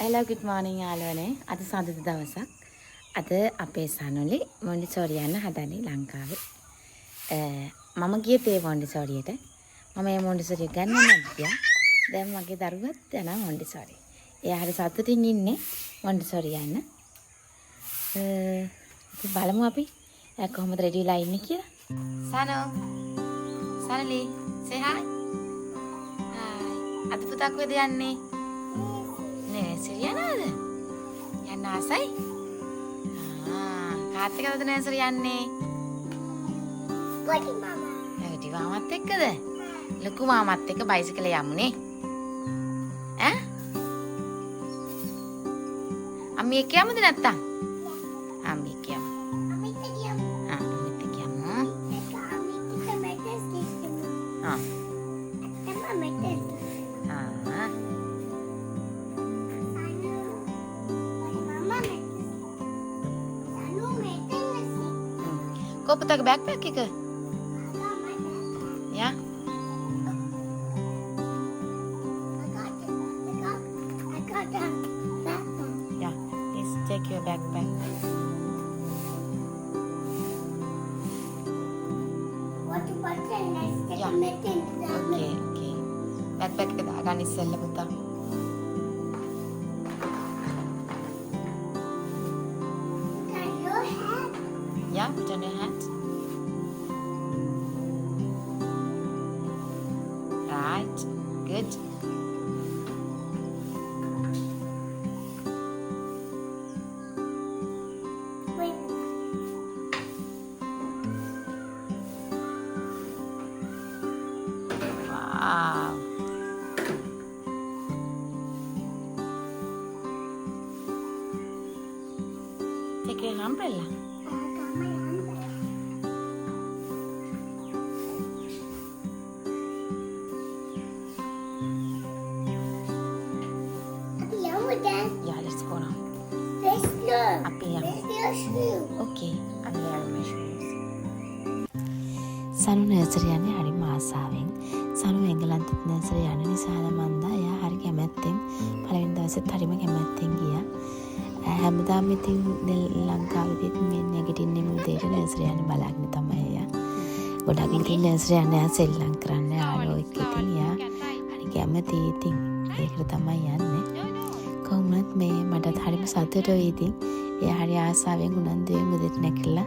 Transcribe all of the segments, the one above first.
Hello, good morning යාළුවනේ. අද සඳුදා දවසක්. අද අපේ සනුලි මොන්ටිසෝරි යන්න හදන්නේ ලංකාවේ. මම ගියේ තේ මොන්ටිසෝරියට. මම මේ මොන්ටිසෝරිය ගන්න නැද්දියා. දැන් මගේ දරුවත් යනවා මොන්ටිසෝරි. එයා හරි සතුටින් ඉන්නේ මොන්ටිසෝරි යන්න. ඉතින් බලමු අපි එයා කොහොමද රෙඩි වෙලා ඉන්නේ කියලා. සනුලි say hi. Hi. අද පුතා කොහෙද යන්නේ? Nursery යනවද? යන්න ආසයි? කාත් එක්කද nursery යන්නේ? පොඩි මාමා. පොඩි මාමත් එක්කද? ලොකු මාමත් එක්ක බයිසිකලේ යමුනේ. ඈ? අම්මි එක්ක යමුද නැත්තම්? අම්මි එක්ක යමු. අමිත් කියමු. අම්මිත් එක්ක යමු. අමිත් මෙතස් කිව්වම. ආ. තමයි මෙතස්. Kau putar backpack ke? Ya. Ya, please take your backpack. Ya. Okay. Backpack kita akan isel putar. Yeah, put on your hat. Right, good. Wow. Take your umbrella. Yeah, let's go now. Up here. Okay, I'm wearing my shoes. Sanu nursery යන්නේ හරි ආසාවෙන්. සනු එංගලන්තෙත් nursery යන නිසා මන්දා එයා හරි කැමැත්තෙන් පළවෙනි දවසෙත් හරිම කැමැත්තෙන් ගියා. හැමදාම ඉතින් ලංකාවේදීත් මේ නැගිටින්නේ මුදේට නර්සරි යන්න බලන්න තමයි එයා. ගොඩක් ඉතින් නර්සරි යන්න එයා සෙල්ලම් කරන්න යාළුවෝ එක්ක ඉතින් එයා හරි කැමැති ඉතින් ඒකට තමයි යන්නේ. කොහොමත් මේ මටත් හරිම සතුටුයි ඉතින් එයා හරි ආසාවෙන් උනන්දුවෙන් උදේට නැගිටලා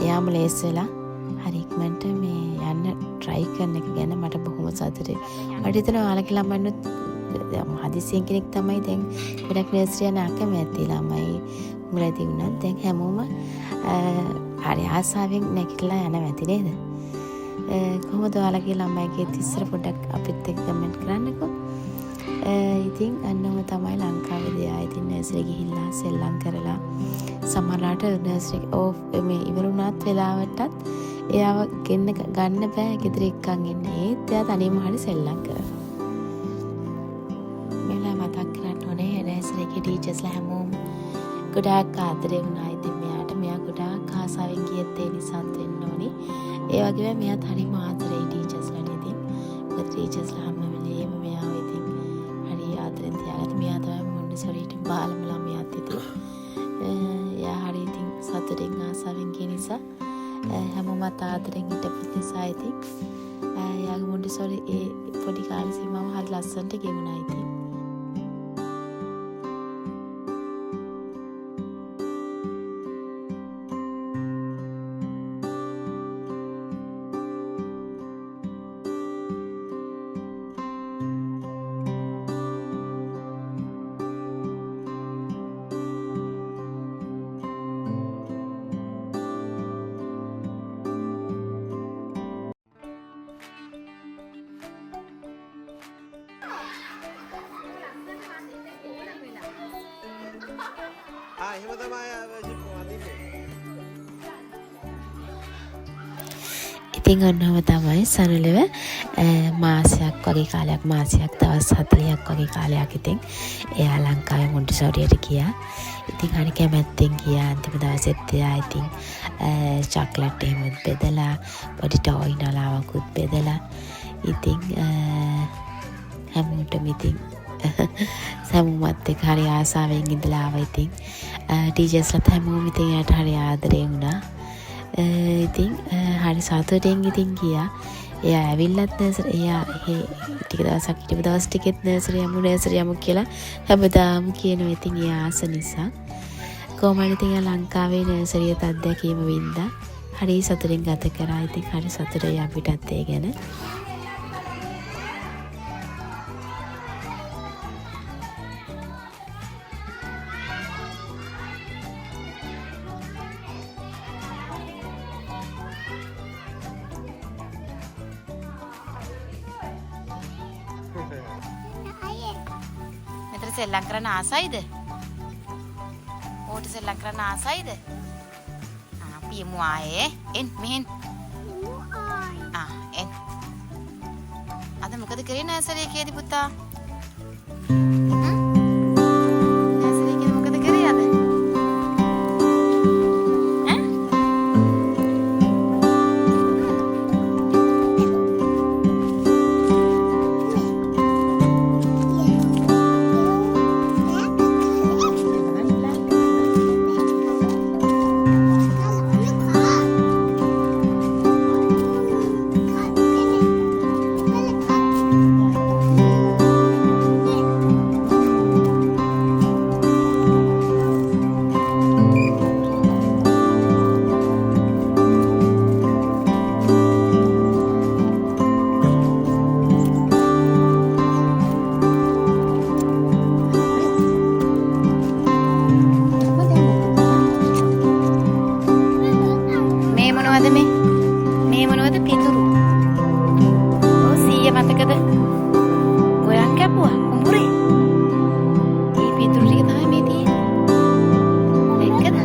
එයාම ලේස් වෙලා හරි ඉක්මනට මේ යන්න try කරන එක ගැන මට බොහොම සතුටුයි. මට හිතෙනවා ඔයාලගේ ළමයින්නුත් හදිසියෙන් කෙනෙක් තමයි දැන් ගොඩක් නර්සරි යන අකමැති ළමයි උඹලදී වුණත් දැන් හැමෝම හරි ආසාවෙන් නැගිටලා යනවා ඇති නේද? කොහොමද ඔයාලගේ ළමයිගේ ඉස්සර පොඩ්ඩක් අපිත් එක්ක කමෙන්ට් කරන්නකෝ. ඉතින් අන්නම තමයි ලංකාවේදී ආ ඉතින් නර්සරි ගිහිල්ලා සෙල්ලම් කරලා සමහරවිට නර්සරි මේ ඉවරුණාත් වෙලාවටත් එයාව ගන්න බෑ ගෙදර එක්කන් ඉන්න. ඒත් එයා තනියම හරි සෙල්ලම් කරනවා. මෙලා මතක් කරන්න ඕනේ නර්සරිගේ ටීචර්ස්ලා හැමෝම ගොඩාක් ආදරේ වුණා. ඉතින් මෙයා ගොඩාක් ආසාවෙන් ගියත් ඒ නිසාත් වෙන්න ඕනේ. ඒ වගේම මෙයාත් හරිම ආදරේ ටීචර්ස්ලාට ඉතින්. මොකද ටීචර්ස්ලා හැම වෙලේම මෙයාව ඉතින් හරි ආදරෙන් තියාගත්ත. මෙයා තමයි මොන්ටිසෝරිට බාලම ළමයාත් ඉතින්. එයා හරි ඉතින් සතුටින් ආසාවෙන් ගිය නිසා හැමෝමත් ආදරෙන් හිටපු නිසා ඉතින් එයාගේ මොන්ටිසෝරි ඒ පොඩි කාලේ සීමාව හරි ලස්සනට ගෙවුණා ඉතින්. එහෙම තමයි වදින්නේ. ඉතින් ඔන්නම තමයි සනුලව මාසයක් වගේ කාලයක් මාසයක් දවස් 40ක් වගේ කාලයක් ඉතින් එයා ලංකාවේ මොන්ටිසෝරියට ගියා. ඉතින් හරි කැමැත්තෙන් ගියා. අන්තිම දවසෙත් එයා ඉතින් චොක්ලට් එහෙමත් බෙදලා පොඩි ටෝයි නලාවකුත් බෙදලා ඉතින් හැමෝටම ඉතින් හැමෝමත් එක්ක හරි ආසාවෙන් ඉඳලා ආවා ඉතින් ටීචර්ස්ලාත් හැමෝම ඉතින් එයාට හරි ආදරේ වුණා. ඉතින් හරි සතුටින් ඉතින් ගියා. එයා ඇවිල්ලත් නර්සරි එයා ටික දවසක් හිටපු දවස් ටිකෙත් නර්සරි යමු කියලා හැමදාම කියනවා. ඉතින් එයා ආස නිසා කොහොමද ඉතින් ලංකාවේ නර්සරියට අත්දැකීම වින්දා. හරි සතුටින් ගත කරා. ඉතින් හරි සතුටුයි අපිටත් ඒ ගැන. මෙතන සෙල්ලම් කරන්න ආසයිද? ඕට සෙල්ලම් කරන්න ආසයිද? අපි යමු ආයේ. එන් මෙහෙන්. එන්. අද මොකද කරේ නර්සරි එකේදී පුතා? නර්සරි එකේදී මොකද කරේ අද? මේ මොනවද පිටුරු? ඔය සීය මතකද? ගොයන් කැපුවා කුඹුරේ. මේ පිටුරු ටික තමයි මේ තියෙන්නේ. දැක්කද?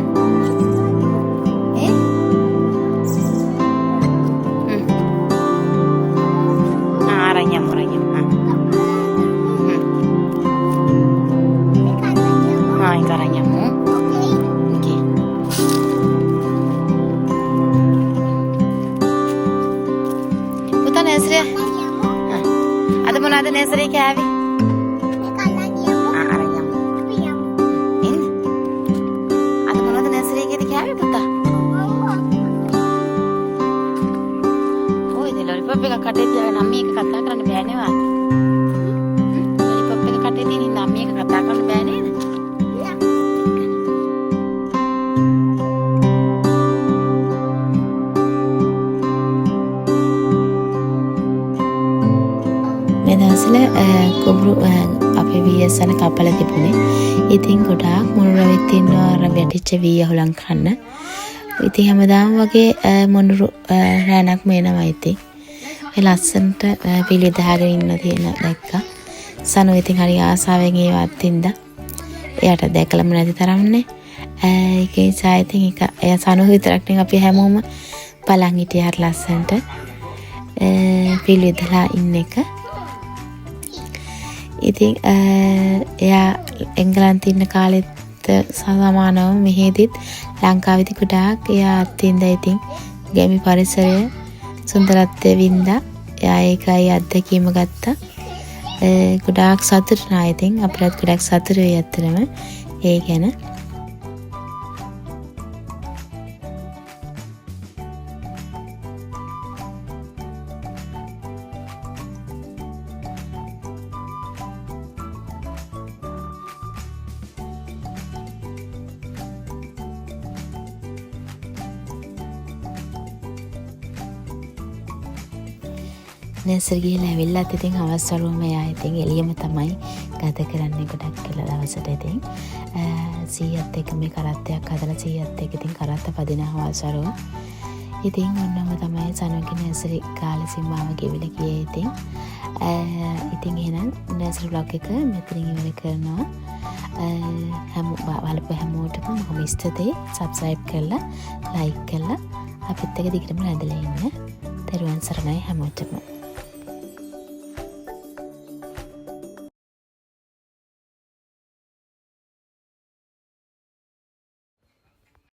අරන් යමු. ඒක අරන් යමු. අද මොනවද නර්සරි කෑවේ? අරන් යමු. එන්න. අද මොනවද නර්සරි එකේදී කෑවේ පුතා? ඔය ලොලිපොප් එක කටේ තියාගෙන අම්මී එක කතා කරන්න බෑ නේද? ලොලිපොප් එක කටේ තියෙන ඉඳන් අම්මී එක කතා කරන්න බෑ නේද? දවසල කුඹුරු අපේ වීයසන කපල තිබුණේ. ඉතින් ගොඩාක් මොණුර වෙත් ඉන්නවා අර වැටිච්ච වී අහුලම් කන්න. ඉතින් හැමදාම වගේ මොණුරු රැණක් මේනවා ඉතින්. ඒ ලස්සනට පිළිවෙත දාගෙන ඉන්න තියෙන දැක්කා. සනු ඉතින් හරි ආසාවෙන් ඒවත් ඉඳා. එයාට දැකලම නැති තරම්නේ. ඒකේ නිසා ඉතින් එයා සනු විතරක් නෙවෙයි අපි හැමෝම බලන් හිටියා හරි ලස්සනට. පිළිවෙතලා ඉන්න එක. ඉතින් එයා එංගලන්තේ ඉන්න කාලෙත් සමානව මෙහෙදිත් ලංකාවේදී ගොඩාක් එයා අත්විඳා. ඉතින් ගැමි පරිසරය සුන්දරත්වය වින්දා. එයා ඒකයි අත්දැකීම ගත්තා. ගොඩාක් සතුටුනා. ඉතින් අපිටත් ගොඩාක් සතුටුයි ඇත්තටම ඒ ගැන. නර්සරි ගිහලා ඇවිල්ලත් ඉතින් හවස් වරුවම එයා ඉතින් එළියම තමයි ගත කරන්නේ ගොඩක් කියලා දවසට. ඉතින් සීයත් එක්ක මේ කරත්තයක් හදලා සීයත් එක්ක ඉතින් කරත්ත පදින හවස් වරුව. ඉතින් ඔන්නම තමයි සනුගේ නර්සරි කාලේ සීමාව ගෙවිලා ගියේ. ඉතින් එහෙනම් නර්සරි බ්ලොග් එක මෙතනින් ඉවර කරනවා. හැමෝටම මම ඉස්තේ සබ්ස්ක්‍රයිබ් කරලා ලයික් කරලා අපිත් එක්ක දිගටම රැඳලා ඉන්න. තෙරුවන් සරණයි හැමෝටම.